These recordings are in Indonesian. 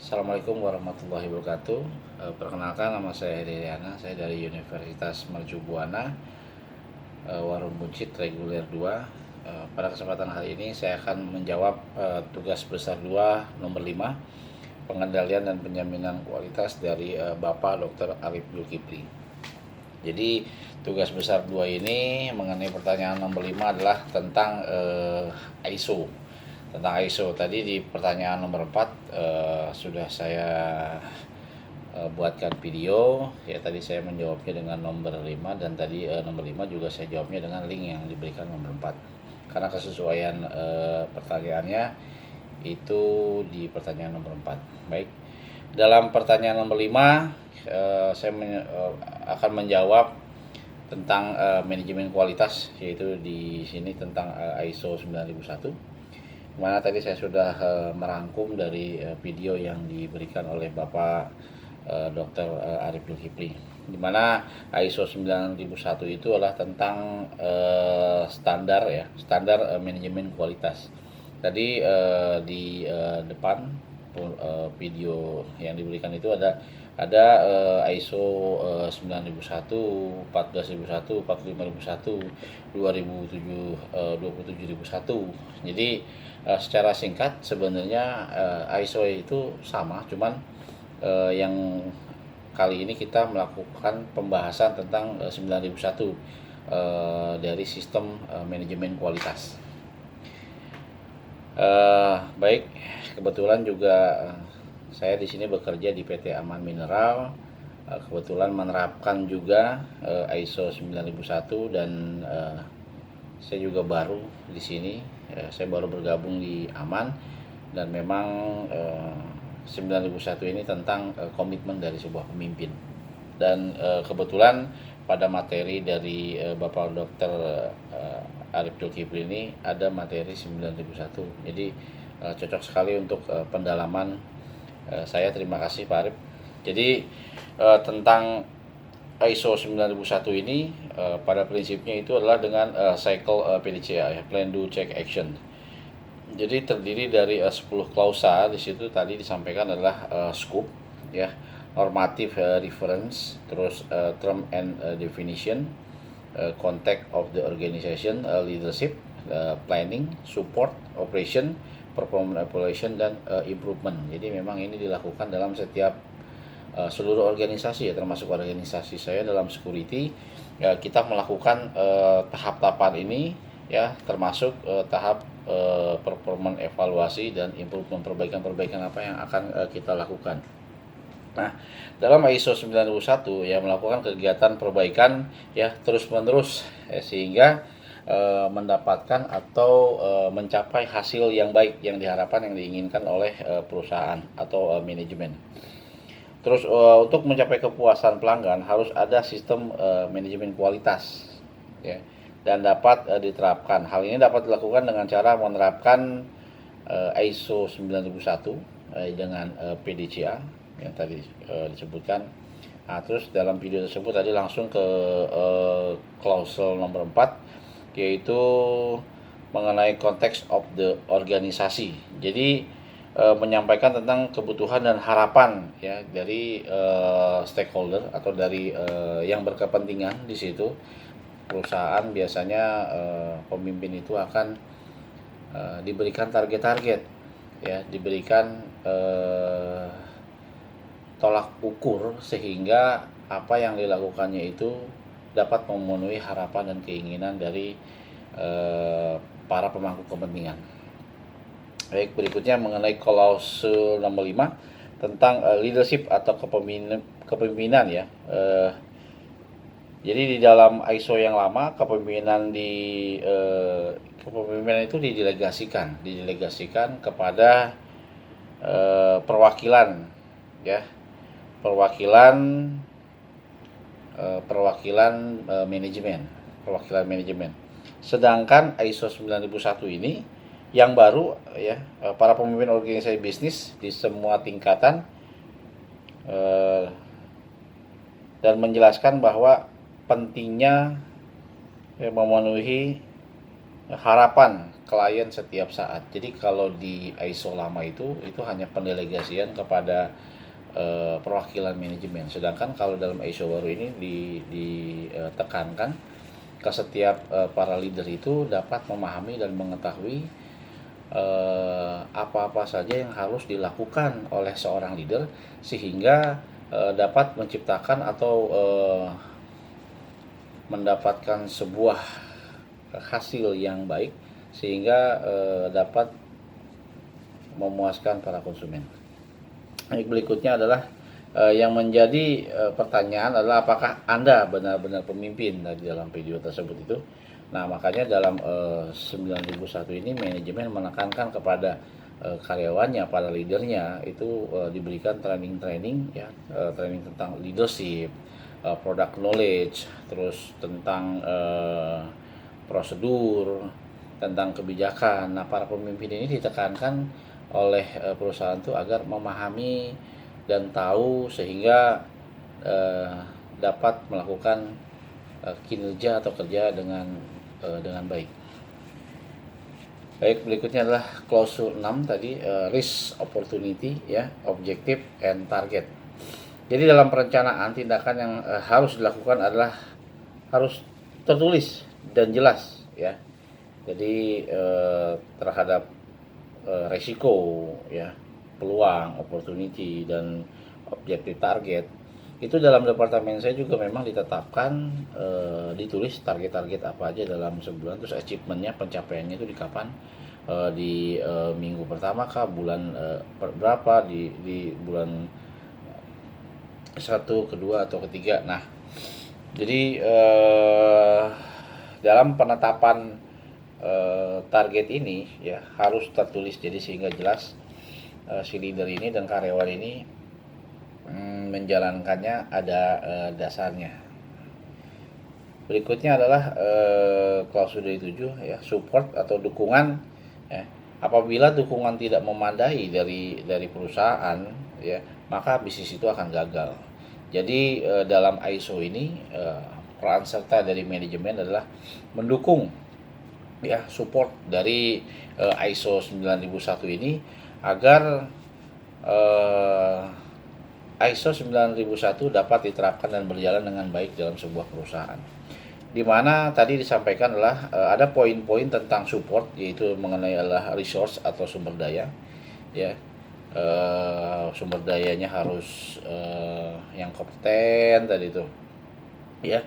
Assalamualaikum warahmatullahi wabarakatuh. Perkenalkan, nama saya Heri Riana, saya dari Universitas Mercu Buana, Warung Buncit Reguler 2. Pada kesempatan hari ini saya akan menjawab tugas besar 2 nomor 5, pengendalian dan penjaminan kualitas dari Bapak Dr. Arif Zulkifli. Jadi tugas besar 2 ini mengenai pertanyaan nomor 5 adalah tentang ISO. Tentang ISO tadi di pertanyaan nomor 4 sudah saya buatkan video ya. Tadi saya menjawabnya dengan nomor 5 dan tadi nomor 5 juga saya jawabnya dengan link yang diberikan nomor 4 karena kesesuaian pertanyaannya itu di pertanyaan nomor 4. Baik, dalam pertanyaan nomor 5 saya akan menjawab tentang manajemen kualitas, yaitu di sini tentang ISO 9001. Mana tadi saya sudah merangkum dari video yang diberikan oleh Bapak Dr. Arif Zulkifli, di mana ISO 9001 itu adalah tentang standar ya, standar manajemen kualitas. Tadi di depan video yang diberikan itu ada ISO 9001, 14001, 45001, 27001. Jadi secara singkat sebenarnya ISO itu sama, cuman yang kali ini kita melakukan pembahasan tentang 9001 dari sistem manajemen kualitas. Baik, kebetulan juga saya di sini bekerja di PT Aman Mineral. Kebetulan menerapkan juga ISO 9001 dan saya juga baru di sini. Saya baru bergabung di Aman dan memang 9001 ini tentang komitmen dari sebuah pemimpin. Dan kebetulan pada materi dari Bapak Dr. Arif Zulkifli ini ada materi 9001. Jadi cocok sekali untuk pendalaman saya. Terima kasih Pak Arif. Jadi tentang ISO 9001 ini pada prinsipnya itu adalah dengan cycle PDCA ya, Plan Do Check Action. Jadi terdiri dari 10 klausa. Di situ tadi disampaikan adalah scope ya, normative reference, terus term and definition, contact of the organization, leadership, planning, support, operation, performance evaluation, dan improvement. Jadi memang ini dilakukan dalam setiap seluruh organisasi ya, termasuk organisasi saya dalam security ya. Kita melakukan tahap-tahapan ini ya, termasuk tahap performance evaluasi dan improvement, perbaikan-perbaikan apa yang akan kita lakukan. Nah, dalam ISO 9001 ya, melakukan kegiatan perbaikan ya terus-menerus ya, sehingga mendapatkan atau mencapai hasil yang baik yang diharapkan, yang diinginkan oleh perusahaan atau manajemen. Terus untuk mencapai kepuasan pelanggan harus ada sistem manajemen kualitas ya, dan dapat diterapkan. Hal ini dapat dilakukan dengan cara menerapkan ISO 9001 dengan PDCA yang tadi disebutkan. Nah, terus dalam video tersebut tadi langsung ke klausel nomor 4, yaitu mengenai konteks of the organisasi. Jadi menyampaikan tentang kebutuhan dan harapan ya dari stakeholder atau dari yang berkepentingan di situ. Perusahaan biasanya pemimpin itu akan diberikan target-target ya, diberikan tolak ukur sehingga apa yang dilakukannya itu dapat memenuhi harapan dan keinginan dari para pemangku kepentingan. Baik, berikutnya mengenai klausul nomor 5 tentang leadership atau kepemimpinan ya. Jadi di dalam ISO yang lama kepemimpinan itu didelegasikan kepada perwakilan ya, perwakilan manajemen. Sedangkan ISO 9001 ini yang baru ya, para pemimpin organisasi bisnis di semua tingkatan, dan menjelaskan bahwa pentingnya memenuhi harapan, klien setiap saat. Jadi kalau di ISO lama itu hanya pendelegasian kepada perwakilan manajemen. Sedangkan kalau dalam ISO baru ini ditekankan ke setiap para leader itu dapat memahami dan mengetahui apa-apa saja yang harus dilakukan oleh seorang leader sehingga dapat menciptakan atau mendapatkan sebuah hasil yang baik sehingga dapat memuaskan para konsumen. Baik, berikutnya adalah yang menjadi pertanyaan adalah apakah Anda benar-benar pemimpin di dalam video tersebut itu. Nah, makanya dalam 9001 ini manajemen menekankan kepada karyawannya, para leadernya itu diberikan training ya, training tentang leadership, product knowledge, terus tentang prosedur, tentang kebijakan. Nah, para pemimpin ini ditekankan oleh perusahaan itu agar memahami dan tahu sehingga dapat melakukan kinerja atau kerja dengan baik. Baik, berikutnya adalah klausul 6 tadi, risk, opportunity, ya, objective and target. Jadi dalam perencanaan tindakan yang harus dilakukan adalah harus tertulis dan jelas, ya. Jadi terhadap resiko, ya, peluang, opportunity dan objektif target itu dalam departemen saya juga memang ditetapkan, ditulis target-target apa aja dalam sebulan, terus achievementnya, pencapaiannya itu di kapan, di minggu pertama kah, bulan berapa, di bulan 1, kedua atau ketiga. Nah, jadi dalam penetapan target ini ya harus tertulis, jadi sehingga jelas si leader ini dan karyawan ini menjalankannya ada dasarnya. Berikutnya adalah klausul 7 ya, support atau dukungan, ya. Apabila dukungan tidak memadai dari perusahaan, ya, maka bisnis itu akan gagal. Jadi dalam ISO ini peran serta dari manajemen adalah mendukung, ya, support dari ISO 9001 ini agar ISO 9001 dapat diterapkan dan berjalan dengan baik dalam sebuah perusahaan. Di mana tadi disampaikan adalah ada poin-poin tentang support, yaitu mengenai adalah resource atau sumber daya, ya. Sumber dayanya harus yang kompeten tadi itu, ya.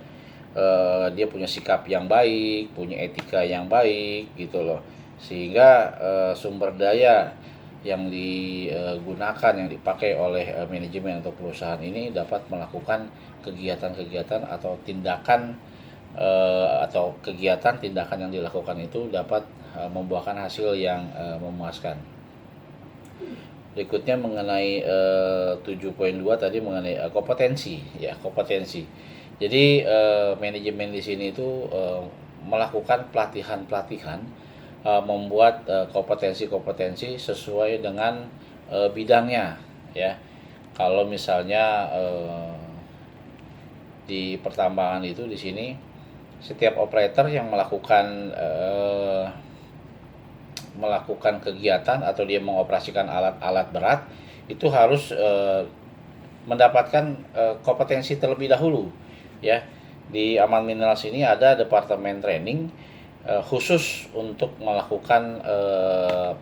Dia punya sikap yang baik, punya etika yang baik gitu loh, sehingga sumber daya yang digunakan, yang dipakai oleh manajemen atau perusahaan ini dapat melakukan kegiatan-kegiatan atau tindakan atau kegiatan tindakan yang dilakukan itu dapat membuahkan hasil yang memuaskan. Berikutnya mengenai 7.2 tadi mengenai kompetensi, ya, kompetensi. Jadi manajemen di sini itu melakukan pelatihan-pelatihan, membuat kompetensi-kompetensi sesuai dengan bidangnya, ya. Kalau misalnya di pertambangan itu di sini setiap operator yang melakukan kegiatan atau dia mengoperasikan alat-alat berat itu harus mendapatkan kompetensi terlebih dahulu, ya. Di Aman Minerals ini ada departemen training khusus untuk melakukan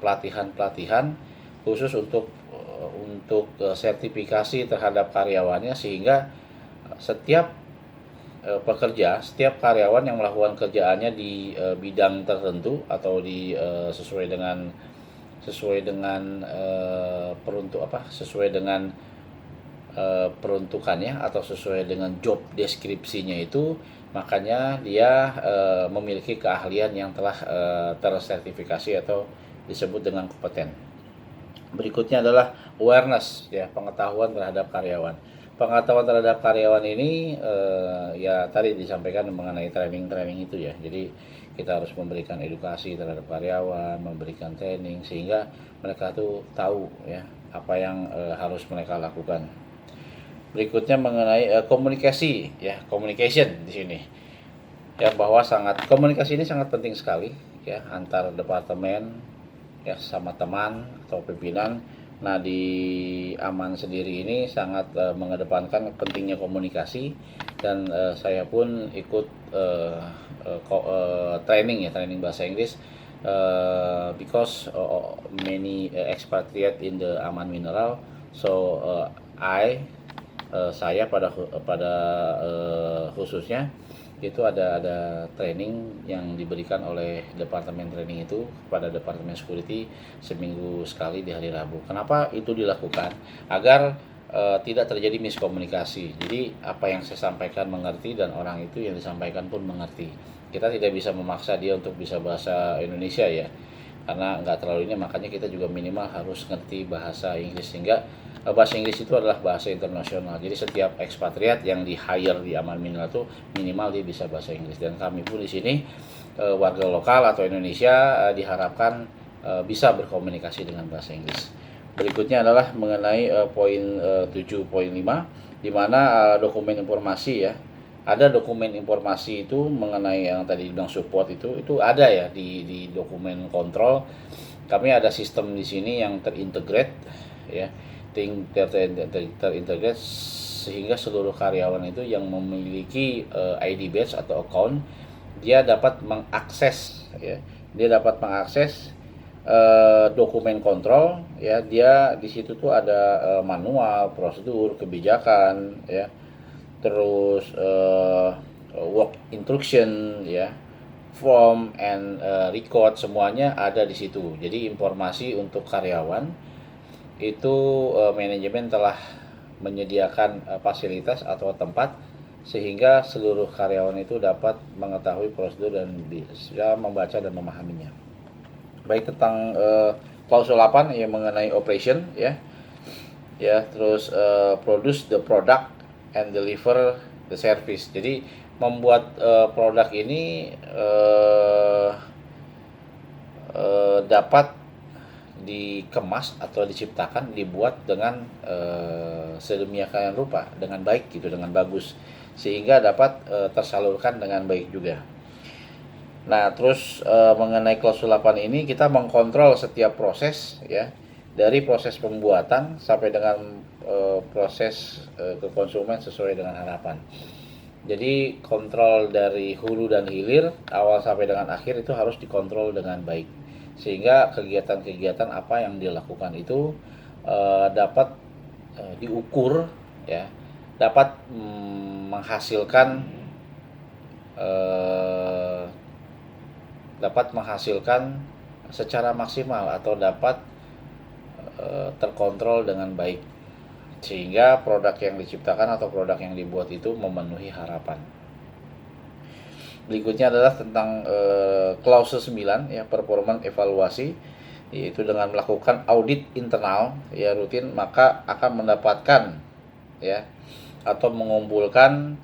pelatihan-pelatihan khusus untuk sertifikasi terhadap karyawannya, sehingga setiap setiap karyawan yang melakukan kerjaannya di bidang tertentu atau sesuai dengan peruntukannya atau sesuai dengan job deskripsinya itu, makanya dia memiliki keahlian yang telah tersertifikasi atau disebut dengan kompeten. Berikutnya adalah awareness, ya, pengetahuan terhadap karyawan. Pengetahuan terhadap karyawan ini ya tadi disampaikan mengenai training itu, ya. Jadi kita harus memberikan edukasi terhadap karyawan, memberikan training sehingga mereka tuh tahu, ya, apa yang harus mereka lakukan. Berikutnya mengenai komunikasi, ya, communication di sini. Ya, bahwa komunikasi ini sangat penting sekali, ya antar departemen ya sama teman atau pimpinan. Nah, di Aman sendiri ini sangat mengedepankan pentingnya komunikasi, dan saya pun ikut training bahasa Inggris, because many expatriate in the Aman Mineral. So saya pada khususnya itu ada training yang diberikan oleh departemen training itu kepada departemen security seminggu sekali di hari Rabu. Kenapa itu dilakukan? Agar tidak terjadi miskomunikasi. Jadi apa yang saya sampaikan mengerti dan orang itu yang disampaikan pun mengerti. Kita tidak bisa memaksa dia untuk bisa bahasa Indonesia ya, karena nggak terlalu ini, makanya kita juga minimal harus ngerti bahasa Inggris, sehingga bahasa Inggris itu adalah bahasa internasional. Jadi setiap ekspatriat yang di hire di Aman Mineral itu minimal dia bisa bahasa Inggris, dan kami pun di sini warga lokal atau Indonesia diharapkan bisa berkomunikasi dengan bahasa Inggris. Berikutnya adalah mengenai poin 7.5, di mana dokumen informasi ya. Ada dokumen informasi itu mengenai yang tadi bilang support itu ada ya di dokumen kontrol. Kami ada sistem di sini yang terintegrate ya, terintegrate sehingga seluruh karyawan itu yang memiliki ID badge atau account, dia dapat mengakses ya, dokumen kontrol ya. Dia di situ tuh ada manual, prosedur, kebijakan ya, terus work instruction ya, form and record, semuanya ada di situ. Jadi informasi untuk karyawan itu manajemen telah menyediakan fasilitas atau tempat sehingga seluruh karyawan itu dapat mengetahui prosedur dan bisa membaca dan memahaminya. Baik tentang klausul 8 yang mengenai operation ya. Ya, terus produce the product and deliver the service. Jadi membuat produk ini dapat dikemas atau diciptakan, dibuat dengan sedemikian rupa, dengan baik gitu, dengan bagus, sehingga dapat tersalurkan dengan baik juga. Nah, terus mengenai klausul 8 ini kita mengkontrol setiap proses ya, dari proses pembuatan sampai dengan proses ke konsumen sesuai dengan harapan. Jadi kontrol dari hulu dan hilir, awal sampai dengan akhir itu harus dikontrol dengan baik, sehingga kegiatan-kegiatan apa yang dilakukan itu dapat diukur ya, dapat menghasilkan secara maksimal atau dapat terkontrol dengan baik, sehingga produk yang diciptakan atau produk yang dibuat itu memenuhi harapan. Berikutnya adalah tentang klausul 9 ya, performance evaluasi, yaitu dengan melakukan audit internal ya rutin, maka akan mendapatkan ya atau mengumpulkan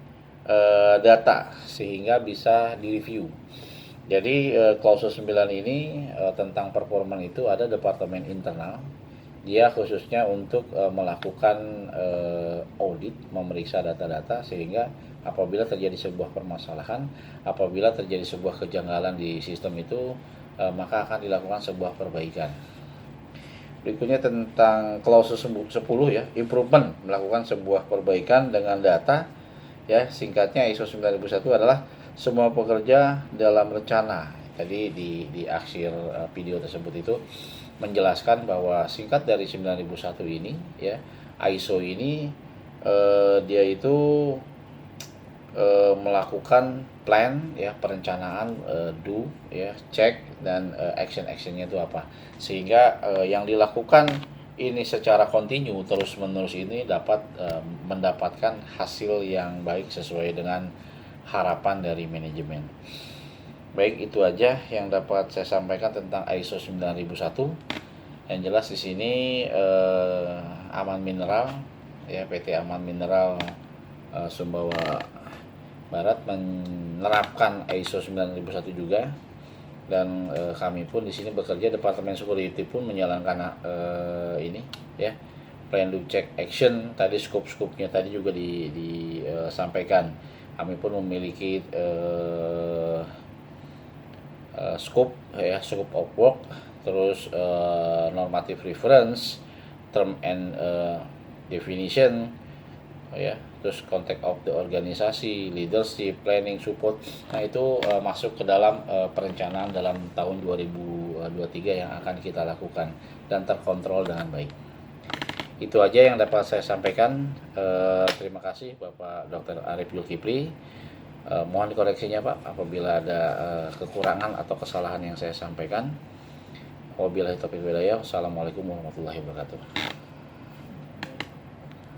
data sehingga bisa direview. Jadi klausul 9 ini tentang performance itu ada departemen internal. Dia khususnya untuk melakukan audit, memeriksa data-data, sehingga apabila terjadi sebuah permasalahan, apabila terjadi sebuah kejanggalan di sistem itu, maka akan dilakukan sebuah perbaikan. Berikutnya tentang klausul 10 ya, improvement, melakukan sebuah perbaikan dengan data ya. Singkatnya ISO 9001 adalah semua pekerja dalam rencana. Jadi di akhir video tersebut itu menjelaskan bahwa singkat dari 9001 ini ya, ISO ini dia itu melakukan plan ya, perencanaan, do ya, check, dan actionnya itu apa, sehingga yang dilakukan ini secara kontinu terus menerus ini dapat mendapatkan hasil yang baik sesuai dengan harapan dari manajemen. Baik, itu aja yang dapat saya sampaikan tentang ISO 9001. Yang jelas di sini Aman Mineral ya, PT Aman Mineral Sumbawa Barat menerapkan ISO 9001 juga, dan kami pun di sini bekerja, Departemen Security pun menjalankan ini ya, plan do check action. Tadi scope-nya tadi juga disampaikan. Kami pun memiliki scope ya, scope of work, terus normative reference, term and definition ya, terus contact of the organisasi, leadership, planning, support. Nah itu masuk ke dalam perencanaan dalam tahun 2023 yang akan kita lakukan dan terkontrol dengan baik. Itu aja yang dapat saya sampaikan. Terima kasih Bapak Dr. Arif Zulkifli. Mohon koreksinya Pak apabila ada kekurangan atau kesalahan yang saya sampaikan. Wabillahi taufiq wal hidayah. Wassalamualaikum warahmatullahi wabarakatuh.